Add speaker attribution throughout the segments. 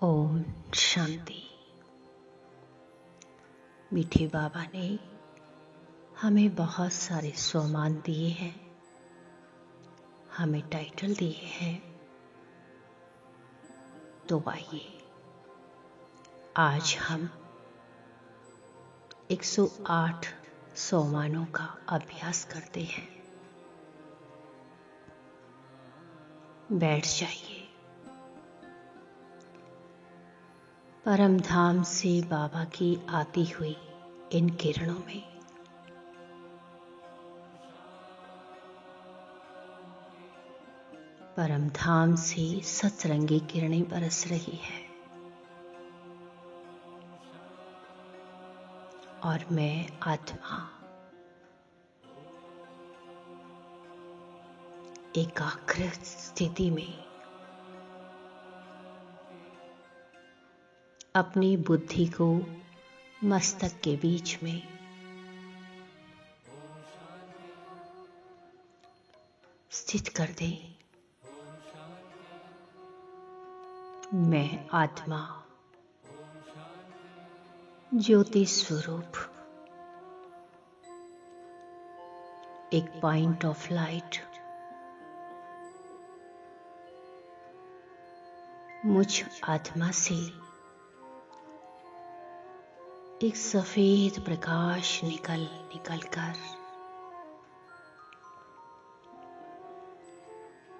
Speaker 1: ओम शांति। मीठे बाबा ने हमें बहुत सारे सम्मान दिए हैं, हमें टाइटल दिए हैं। तो आइए आज हम 108 सम्मानों का अभ्यास करते हैं। बैठ जाइए। परम धाम से बाबा की आती हुई इन किरणों में परम धाम से सतरंगी किरणें बरस रही है और मैं आत्मा एकाग्र स्थिति में अपनी बुद्धि को मस्तक के बीच में स्थित कर दें। मैं आत्मा ज्योति स्वरूप एक पॉइंट ऑफ लाइट मुझ आत्मा से एक सफेद प्रकाश निकल कर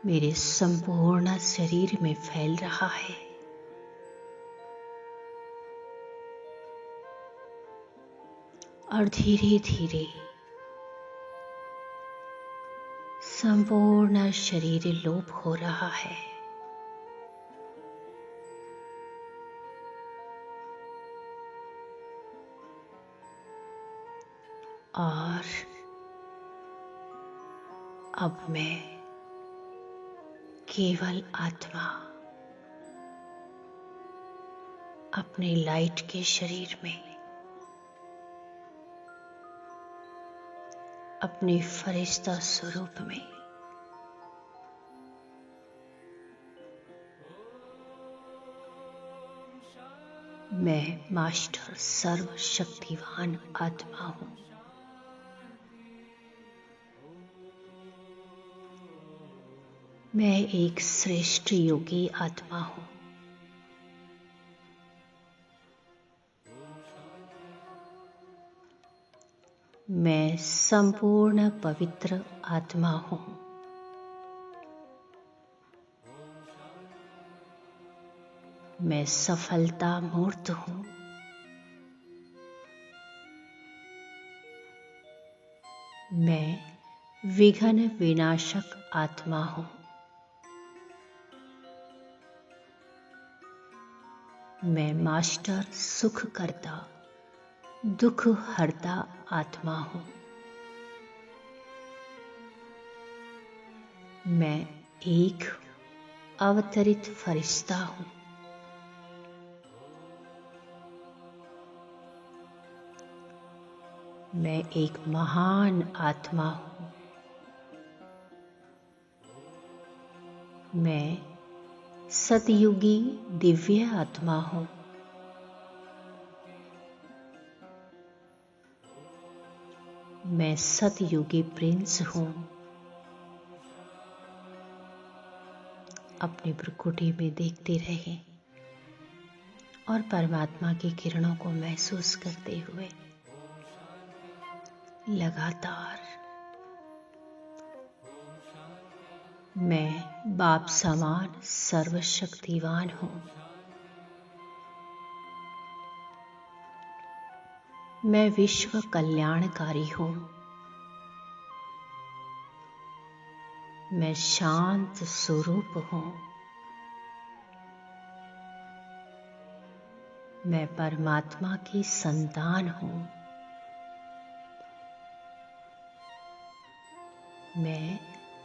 Speaker 1: मेरे संपूर्ण शरीर में फैल रहा है। और धीरे धीरे संपूर्ण शरीर लोप हो रहा है। और अब मैं केवल आत्मा अपने लाइट के शरीर में अपने फरिश्ता स्वरूप में मैं मास्टर सर्वशक्तिवान आत्मा हूं। मैं एक श्रेष्ठ योगी आत्मा हूं। मैं संपूर्ण पवित्र आत्मा हूं। मैं सफलता मूर्त हूं। मैं विघ्न विनाशक आत्मा हूं। मैं मास्टर सुख करता दुख हरता आत्मा हूं। मैं एक अवतरित फरिश्ता हूं। मैं एक महान आत्मा हूं। मैं सतयुगी दिव्य आत्मा हूं। मैं सतयुगी प्रिंस हूं। अपनी प्रकृति में देखते रहें और परमात्मा की किरणों को महसूस करते हुए लगातार मैं बाप समान सर्वशक्तिवान हूं। मैं विश्व कल्याणकारी हूं। मैं शांत स्वरूप हूं। मैं परमात्मा की संतान हूं। मैं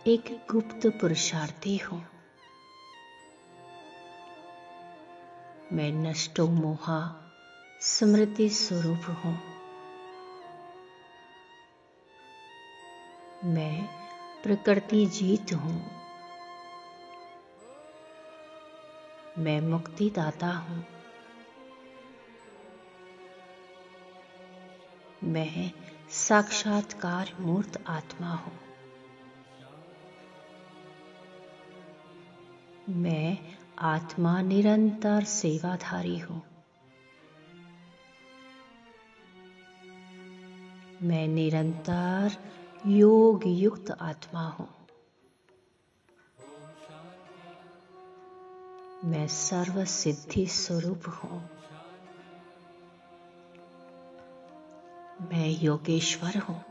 Speaker 1: एक गुप्त पुरुषार्थी हूं। मैं नष्टो मोहा स्मृति स्वरूप हूं। मैं प्रकृति जीत हूं। मैं मुक्तिदाता हूँ। मैं साक्षात्कार मूर्त आत्मा हूँ। मैं आत्मा निरंतर सेवाधारी हूँ। मैं निरंतर योग युक्त आत्मा हूँ। मैं सर्व सिद्धि स्वरूप हूँ। मैं योगेश्वर हूँ।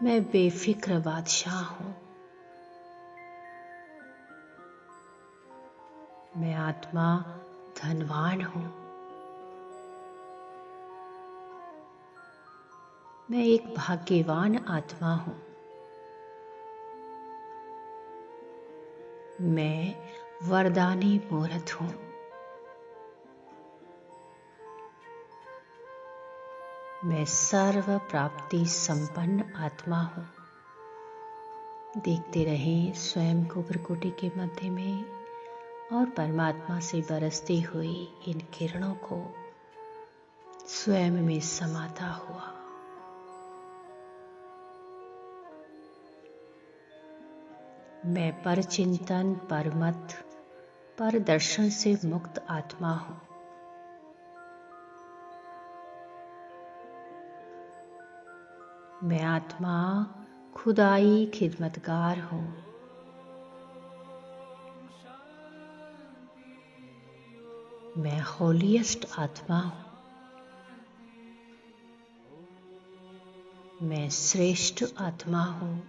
Speaker 1: मैं बेफिक्र बादशाह हूँ। मैं आत्मा धनवान हूँ। मैं एक भाग्यवान आत्मा हूँ। मैं वरदानी मूर्त हूँ। मैं सर्व प्राप्ति संपन्न आत्मा हूँ। देखते रहें स्वयं को प्रकृति के मध्य में और परमात्मा से बरसती हुई इन किरणों को स्वयं में समाता हुआ। मैं परचिंतन, परमत, पर दर्शन से मुक्त आत्मा हूँ। मैं आत्मा खुदाई खिदमतगार हूँ। मैं होलीएस्ट आत्मा हूँ। मैं श्रेष्ठ आत्मा हूँ।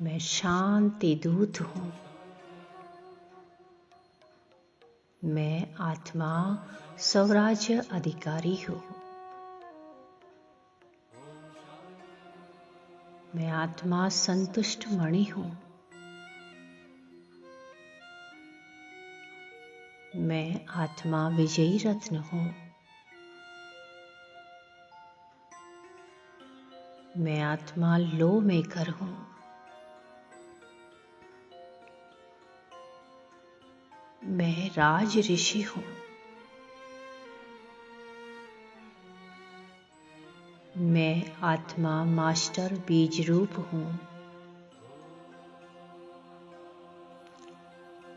Speaker 1: मैं शांति दूत हूँ। मैं आत्मा स्वराज्य अधिकारी हूँ। मैं आत्मा संतुष्ट मणि हूँ। मैं आत्मा विजयी रत्न हूँ। मैं आत्मा लो मेकर हूँ। मैं राज ऋषि हूँ। मैं आत्मा मास्टर बीज रूप हूँ।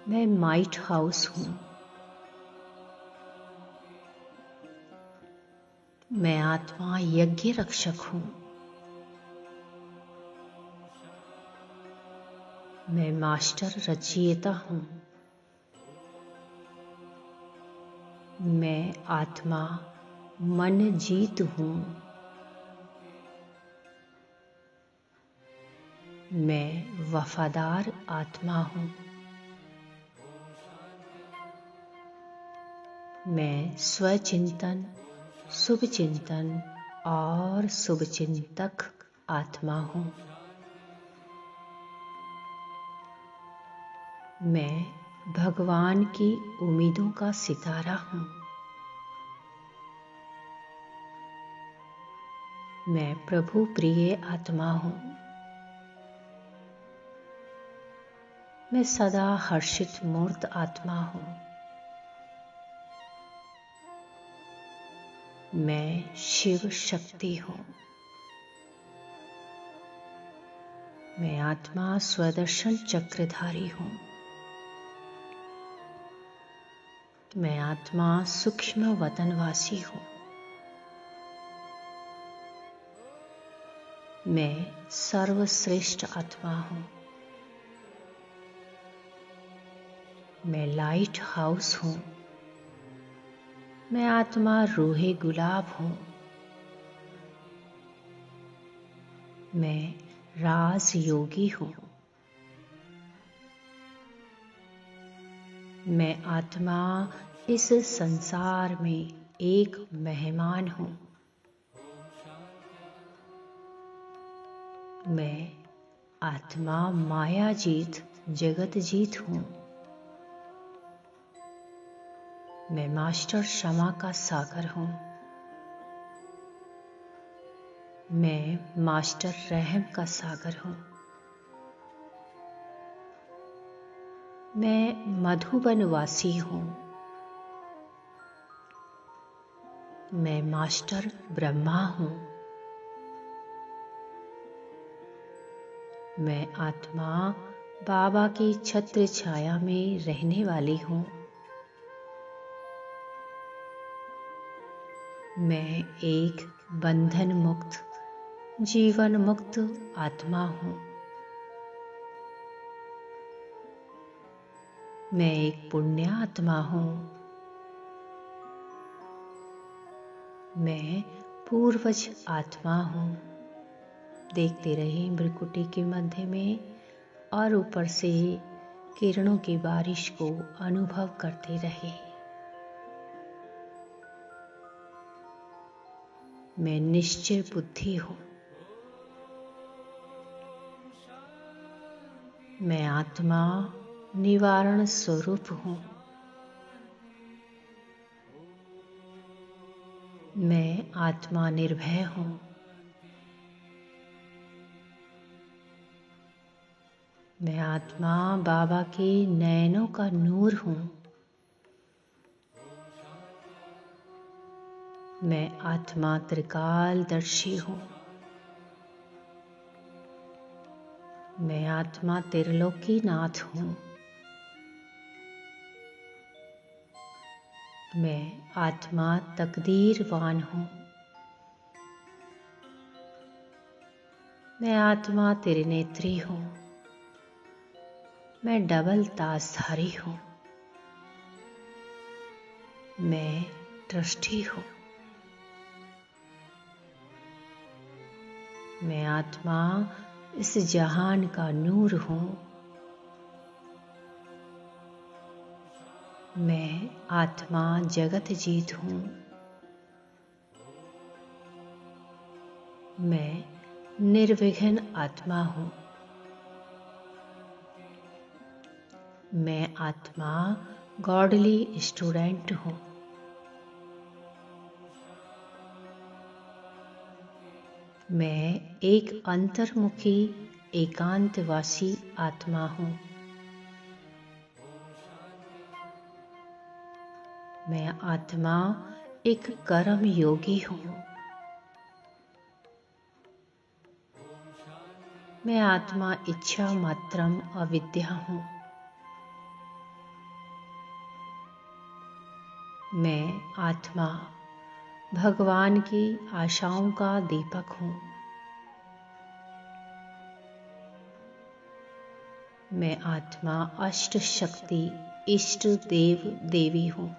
Speaker 1: मैं माइट हाउस हूँ। मैं आत्मा यज्ञ रक्षक हूँ। मैं मास्टर रचयिता हूँ। मैं आत्मा मन जीत हूँ। मैं वफादार आत्मा हूँ। मैं स्वचिंतन, शुभचिंतन और शुभचिंतक आत्मा हूँ। मैं भगवान की उम्मीदों का सितारा हूँ। मैं प्रभु प्रिय आत्मा हूँ। मैं सदा हर्षित मूर्त आत्मा हूँ। मैं शिव शक्ति हूँ। मैं आत्मा स्वदर्शन चक्रधारी हूँ। मैं आत्मा सूक्ष्म वतनवासी हूँ। मैं सर्वश्रेष्ठ आत्मा हूँ। मैं लाइट हाउस हूँ। मैं आत्मा रूहे गुलाब हूँ। मैं राज योगी हूँ। मैं आत्मा इस संसार में एक मेहमान हूँ। मैं आत्मा माया जीत जगत जीत हूँ। मैं मास्टर क्षमा का सागर हूँ। मैं मास्टर रहम का सागर हूँ। मैं मधुबन वासी हूँ। मैं मास्टर ब्रह्मा हूँ। मैं आत्मा बाबा की छत्र छाया में रहने वाली हूँ। मैं एक बंधन मुक्त, जीवन मुक्त आत्मा हूँ। मैं एक पुण्य आत्मा हूँ। मैं पूर्वज आत्मा हूँ। देखते रहे भ्रुकुटी के मध्य में और ऊपर से किरणों की बारिश को अनुभव करते रहे। मैं निश्चय बुद्धि हूँ। मैं आत्मा निवारण स्वरूप हूँ। मैं आत्मा निर्भय हूँ। मैं आत्मा बाबा के नयनों का नूर हूँ। मैं आत्मा त्रिकालदर्शी हूँ। मैं आत्मा त्रिलोकीनाथ हूँ। मैं आत्मा तकदीरवान हूँ। मैं आत्मा त्रिनेत्री हूँ। मैं डबल ताजधारी हूँ। मैं ट्रस्टी हूँ। मैं आत्मा इस जहान का नूर हूँ। मैं आत्मा जगत जीत हूँ। मैं निर्विघ्न आत्मा हूँ। मैं आत्मा गॉडली स्टूडेंट हूँ। मैं एक अंतर्मुखी एकांतवासी आत्मा हूँ। मैं आत्मा एक कर्म योगी हूँ। मैं आत्मा इच्छा मात्रम अविद्या हूँ। मैं आत्मा भगवान की आशाओं का दीपक हूँ। मैं आत्मा अष्ट शक्ति इष्ट देव देवी हूँ।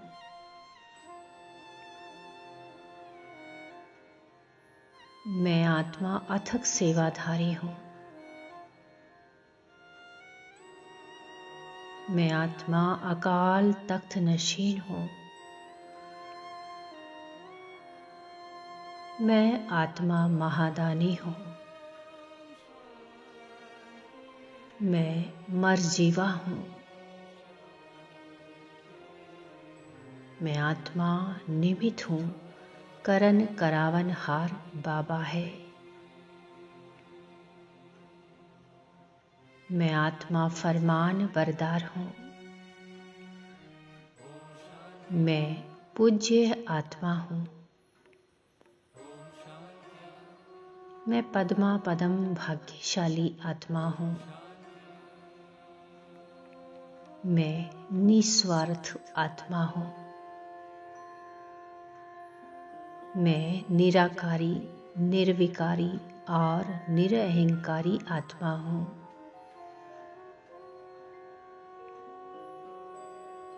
Speaker 1: मैं आत्मा अथक सेवाधारी हूँ। मैं आत्मा अकाल तख्त नशीन हूँ। मैं आत्मा महादानी हूँ। मैं मरजीवा हूँ। मैं आत्मा निमित्त हूँ। करन करावन हार बाबा है। मैं आत्मा फरमान बरदार हूँ। मैं पूज्य आत्मा हूँ। मैं पद्मा पदम भाग्यशाली आत्मा हूँ। मैं निस्वार्थ आत्मा हूँ। मैं निराकारी, निर्विकारी और निरअहंकारी आत्मा हूँ।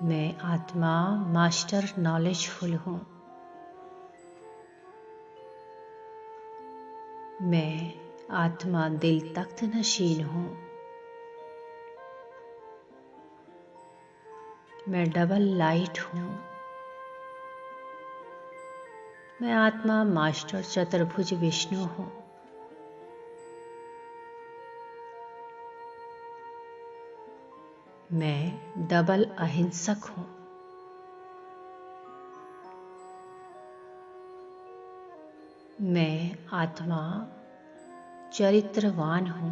Speaker 1: मैं आत्मा मास्टर नॉलेजफुल हूँ। मैं आत्मा दिल तख्त नशीन हूँ। मैं डबल लाइट हूँ। मैं आत्मा मास्टर चतुर्भुज विष्णु हूँ। मैं डबल अहिंसक हूँ। मैं आत्मा चरित्रवान हूँ।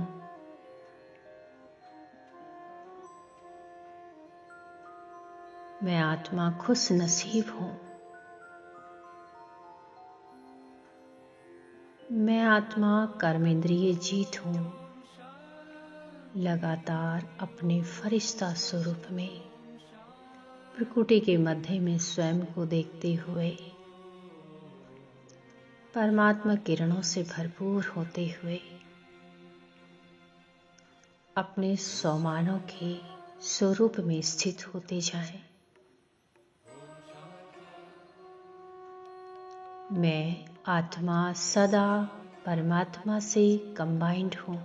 Speaker 1: मैं आत्मा खुश नसीब हूँ। मैं आत्मा कर्मेंद्रिय जीत हूँ। लगातार अपने फरिश्ता स्वरूप में प्रकृति के मध्य में स्वयं को देखते हुए, परमात्मा किरणों से भरपूर होते हुए अपने स्वमानों के स्वरूप में स्थित होते जाएं। मैं आत्मा सदा परमात्मा से कंबाइंड हूँ।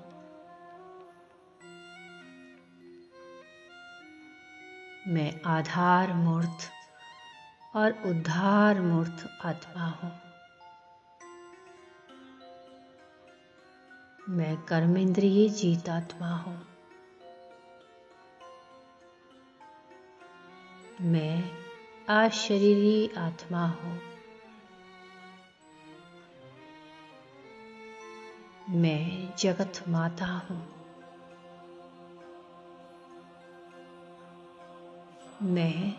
Speaker 1: मैं आधार मूर्त और उद्धार मूर्त आत्मा हूँ। मैं कर्मेंद्रिय जीत आत्मा हूँ। मैं अशरीरी आत्मा हूँ। मैं जगत माता हूँ। मैं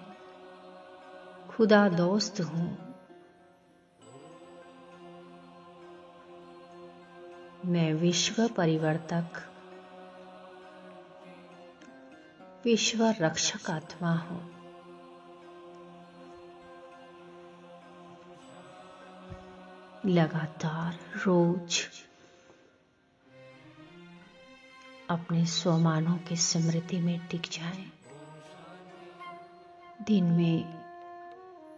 Speaker 1: खुदा दोस्त हूँ। मैं विश्व परिवर्तक, विश्व रक्षक आत्मा हूँ। लगातार रोज अपने स्वमानों की स्मृति में टिक जाएं। दिन में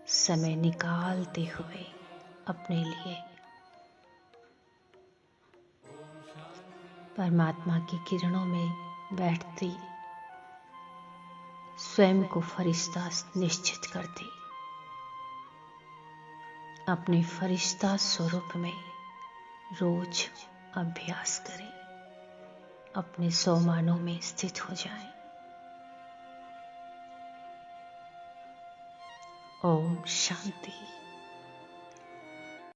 Speaker 1: समय निकालते हुए अपने लिए परमात्मा की किरणों में बैठती, स्वयं को फरिश्ता निश्चित करती, अपने फरिश्ता स्वरूप में रोज अभ्यास करें, अपने स्वमानों में स्थित हो जाएं। ओम शांति।